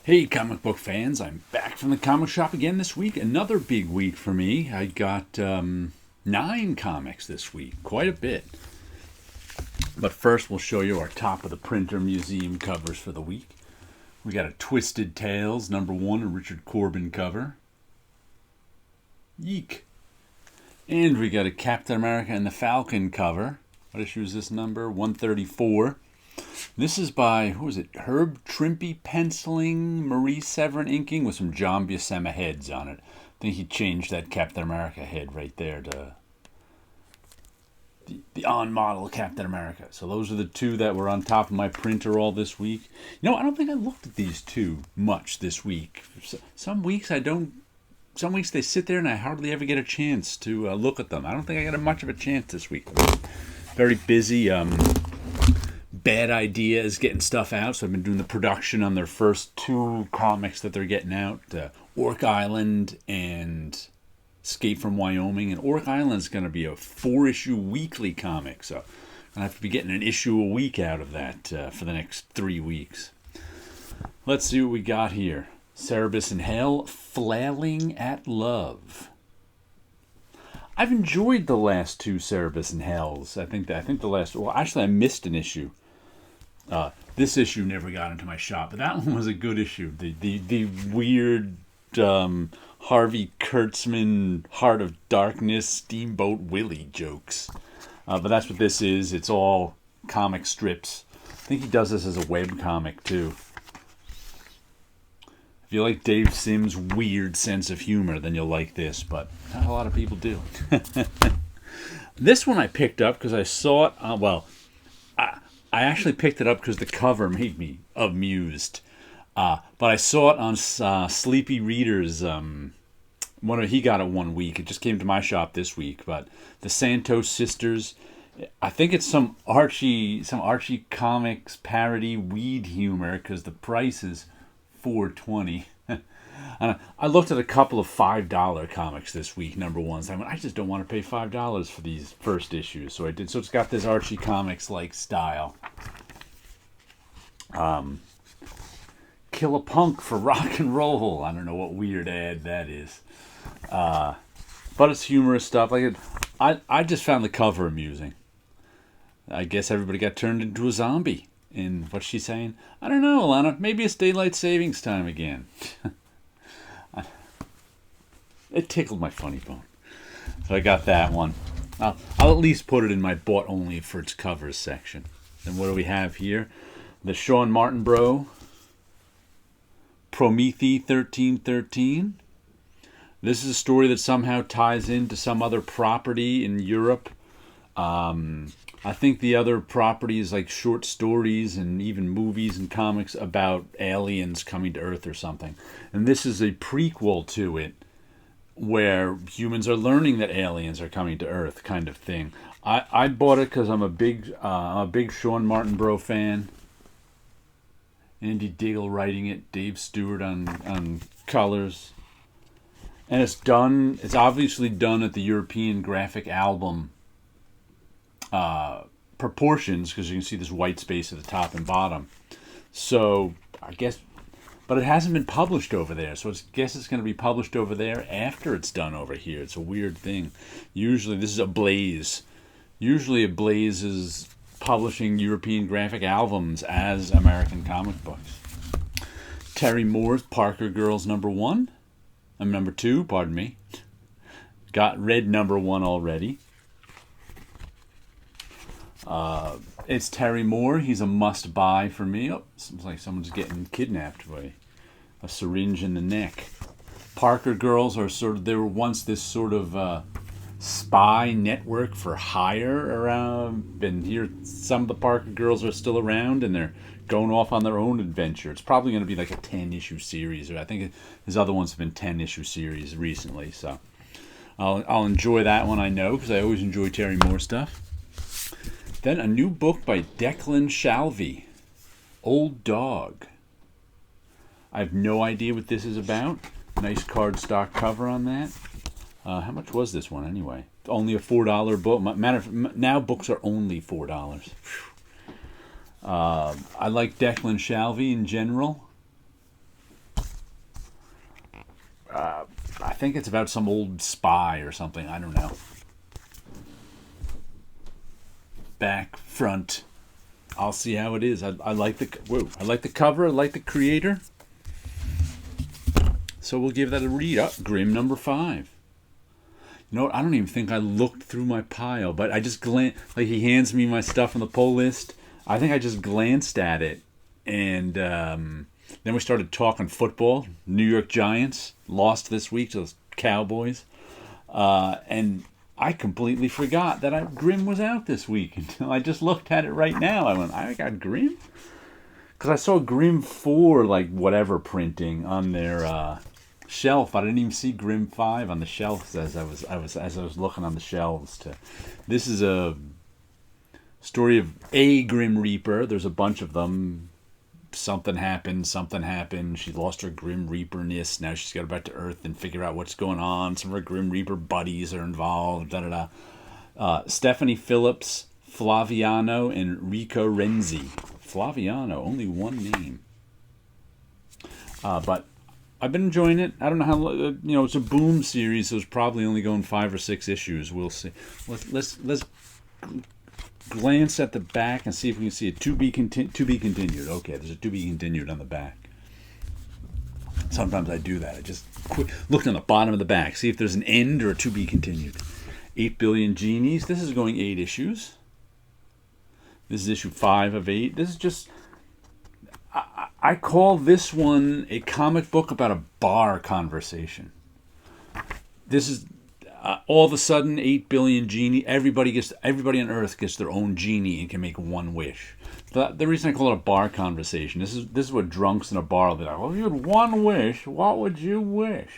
Hey, comic book fans, I'm back from the comic shop again this week. Another big week for me. I got 9 comics this week, quite a bit. But first, we'll show you our top of the printer museum covers for the week. We got a Twisted Tales, #1, a Richard Corbin cover. Yeek. And we got a Captain America and the Falcon cover. What issue is this number? 134. This is by, who is it? Herb Trimpe penciling, Marie Severin inking with some John Buscema heads on it. I think he changed that Captain America head right there to the on-model Captain America. So those are the 2 that were on top of my printer all this week. You know, I don't think I looked at these 2 much this week. Some weeks I don't. Some weeks they sit there and I hardly ever get a chance to look at them. I don't think I got much of a chance this week. Very busy. Bad Idea is getting stuff out, so I've been doing the production on their first 2 comics that they're getting out, Orc Island and Escape from Wyoming. And Orc Island is going to be a 4-issue weekly comic, so I'm going to have to be getting an issue a week out of that for the next 3 weeks. Let's see what we got here. Cerebus in Hell, Flailing at Love. I've enjoyed the last 2 Cerebus in Hells. I think the last... Well, actually, I missed an issue. This issue never got into my shop, but that one was a good issue. The weird Harvey Kurtzman Heart of Darkness Steamboat Willie jokes. But that's what this is. It's all comic strips. I think he does this as a web comic too. If you like Dave Sims' weird sense of humor, then you'll like this, but not a lot of people do. This one I picked up because I saw it. I actually picked it up because the cover made me amused. But I saw it on Sleepy Readers. He got it one week. It just came to my shop this week. But the Santos Sisters, I think it's some Archie Comics parody weed humor because the price is $4.20. And I looked at a couple of $5 comics this week, #1s. I went, I just don't want to pay $5 for these first issues, so I did. So it's got this Archie Comics like style. Kill a punk for rock and roll. I don't know what weird ad that is, but it's humorous stuff. I just found the cover amusing. I guess everybody got turned into a zombie. And what's she saying? I don't know, Alana. Maybe it's daylight savings time again. It tickled my funny bone. So I got that one. I'll at least put it in my bought only for its covers section. Then what do we have here? The Sean Martin Bro. Promethe 1313. This is a story that somehow ties into some other property in Europe. I think the other property is like short stories and even movies and comics about aliens coming to Earth or something. And this is a prequel to it where humans are learning that aliens are coming to Earth kind of thing. I bought it because I'm a big Sean Martin Bro fan. Andy Diggle writing it, Dave Stewart on colors. And it's obviously done at the European graphic album proportions, because you can see this white space at the top and bottom. So I guess, but it hasn't been published over there. So I guess it's going to be published over there after it's done over here. It's a weird thing. Usually this is a Blaze. Usually a Blaze is publishing European graphic albums as American comic books. Terry Moore's Parker Girls #1. I'm #2, pardon me. Read #1 already. It's Terry Moore. He's a must-buy for me. Oh, seems like someone's getting kidnapped by a syringe in the neck. Parker Girls they were once this sort of spy network for hire around. And here, some of the Parker Girls are still around, and they're going off on their own adventure. It's probably going to be like a 10-issue series. Or I think his other ones have been 10-issue series recently. So I'll enjoy that one, I know, because I always enjoy Terry Moore stuff. Then a new book by Declan Shalvey, Old Dog. I have no idea what this is about. Nice cardstock cover on that. How much was this one anyway? Only a $4 book. Now books are only $4. I like Declan Shalvey in general. I think it's about some old spy or something. I don't know. Back, front. I'll see how it is. I like the cover. I like the creator. So we'll give that a read. Grimm number 5. You know what? I don't even think I looked through my pile, but I just glanced. Like, he hands me my stuff on the pull list. I think I just glanced at it, and then we started talking football. New York Giants lost this week to the Cowboys, and I completely forgot that Grimm was out this week until I just looked at it right now. I went, I got Grimm? Because I saw Grimm 4, like, whatever printing on their shelf. I didn't even see Grimm 5 on the shelves as I was looking on the shelves. This is a story of a Grim Reaper. There's a bunch of them. Something happened. She lost her Grim Reaper-ness. Now she's got to go back to Earth and figure out what's going on. Some of her Grim Reaper buddies are involved. Stephanie Phillips, Flaviano, and Rico Renzi. Flaviano, only one name. But I've been enjoying it. I don't know how, it's a Boom series, so it's probably only going 5 or 6 issues. We'll see. Let's glance at the back and see if we can see it. To be continued. Okay, there's a to be continued on the back. Sometimes I do that. I just look on the bottom of the back, see if there's an end or a to be continued. 8 Billion Genies. This is going 8 issues. This is issue 5 of 8. This is just... I call this one a comic book about a bar conversation. This is... all of a sudden, 8 billion genie. Everybody on Earth gets their own genie and can make one wish. The reason I call it a bar conversation. This is what drunks in a bar will be like. Well, if you had one wish, what would you wish?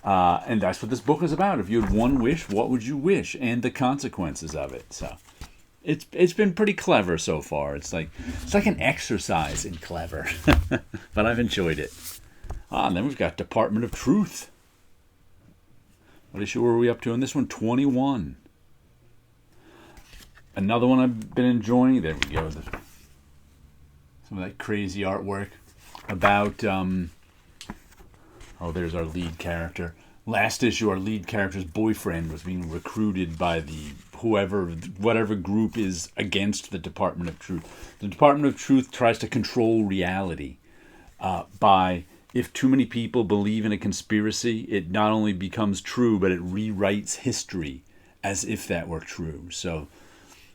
And that's what this book is about. If you had one wish, what would you wish? And the consequences of it. So, it's been pretty clever so far. It's like an exercise in clever, but I've enjoyed it. And then we've got Department of Truth. What issue are we up to on this one? 21. Another one I've been enjoying. There we go. Some of that crazy artwork about... there's our lead character. Last issue, our lead character's boyfriend was being recruited by whatever group is against the Department of Truth. The Department of Truth tries to control reality by... If too many people believe in a conspiracy, it not only becomes true, but it rewrites history as if that were true. So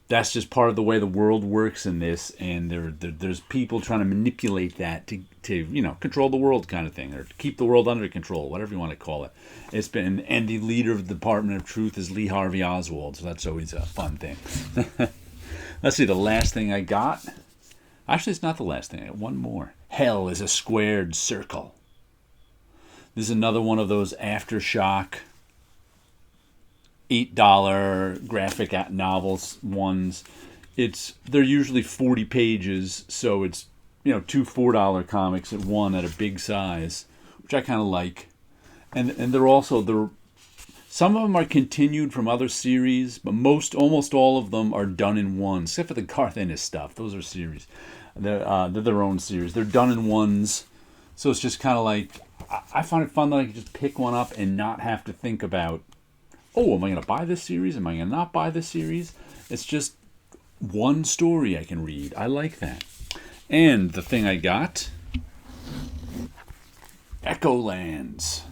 that's just part of the way the world works in this, and there's people trying to manipulate that to control the world kind of thing, or keep the world under control, whatever you want to call it. And the leader of the Department of Truth is Lee Harvey Oswald, so that's always a fun thing. Let's see, the last thing I got. Actually, it's not the last thing. I got one more. Hell is a squared circle. This is another one of those Aftershock $8 graphic novels ones. They're usually 40 pages, so it's 2 $4 comics at one at a big size, which I kind of like. And they're some of them are continued from other series, but almost all of them are done in one, except for the Garth Ennis stuff. Those are series. They're their own series. They're done in ones, so it's just kind of like, I find it fun that I can just pick one up and not have to think about, am I going to buy this series? Am I going to not buy this series? It's just one story I can read. I like that. And the thing I got, Echolands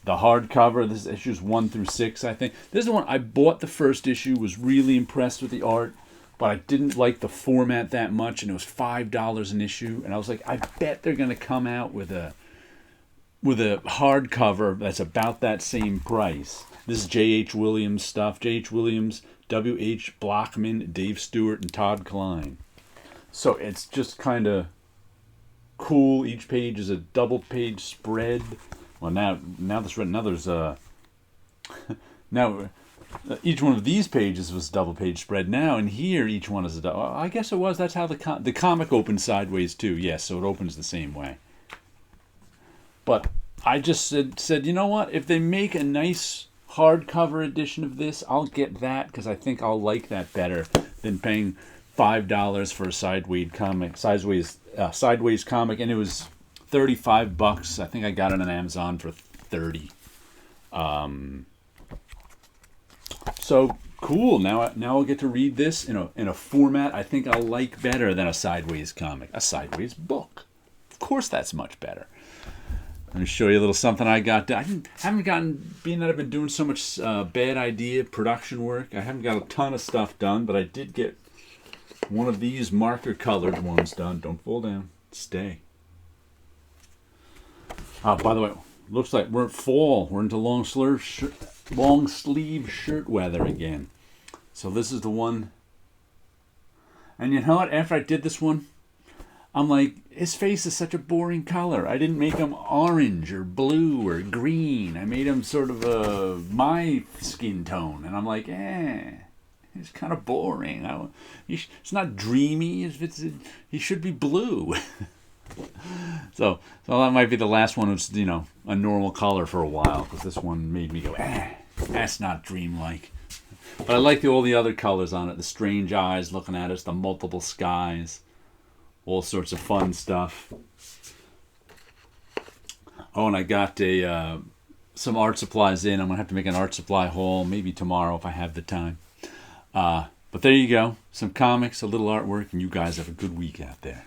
the hardcover. This is issues 1 through 6, I think. This is the one I bought the first issue, was really impressed with the art, but I didn't like the format that much, and it was $5 an issue. And I was like, I bet they're going to come out with a hardcover that's about that same price. This is J.H. Williams stuff. J.H. Williams, W.H. Blockman, Dave Stewart, and Todd Klein. So it's just kind of cool. Each page is a double-page spread. Well, now that's written. Now there's now each one of these pages was a double-page spread. Now in here, each one is a double. I guess it was. That's how the comic opens sideways too. Yes, so it opens the same way. But I just said, you know what? If they make a nice hardcover edition of this, I'll get that, because I think I'll like that better than paying $5 for a sideways comic. And it was $35. I think I got it on Amazon for 30. So cool. Now I'll get to read this in a format I think I'll like better than a sideways comic, a sideways book. Of course, that's much better. Let me show you a little something I got done. Being that I've been doing so much bad idea production work, I haven't got a ton of stuff done, but I did get one of these marker colored ones done. Don't fall down. Stay. By the way, looks like we're at fall. We're into long sleeve shirt weather again. So this is the one. And you know what? After I did this one, I'm like, his face is such a boring color. I didn't make him orange or blue or green. I made him sort of my skin tone. And I'm like, it's kind of boring. It's not dreamy. He should be blue. So that might be the last one that's, a normal color for a while. Because this one made me go, that's not dreamlike. But I like all the other colors on it. The strange eyes looking at us. The multiple skies. All sorts of fun stuff. Oh, and I got some art supplies in. I'm going to have to make an art supply haul maybe tomorrow if I have the time. But there you go. Some comics, a little artwork, and you guys have a good week out there.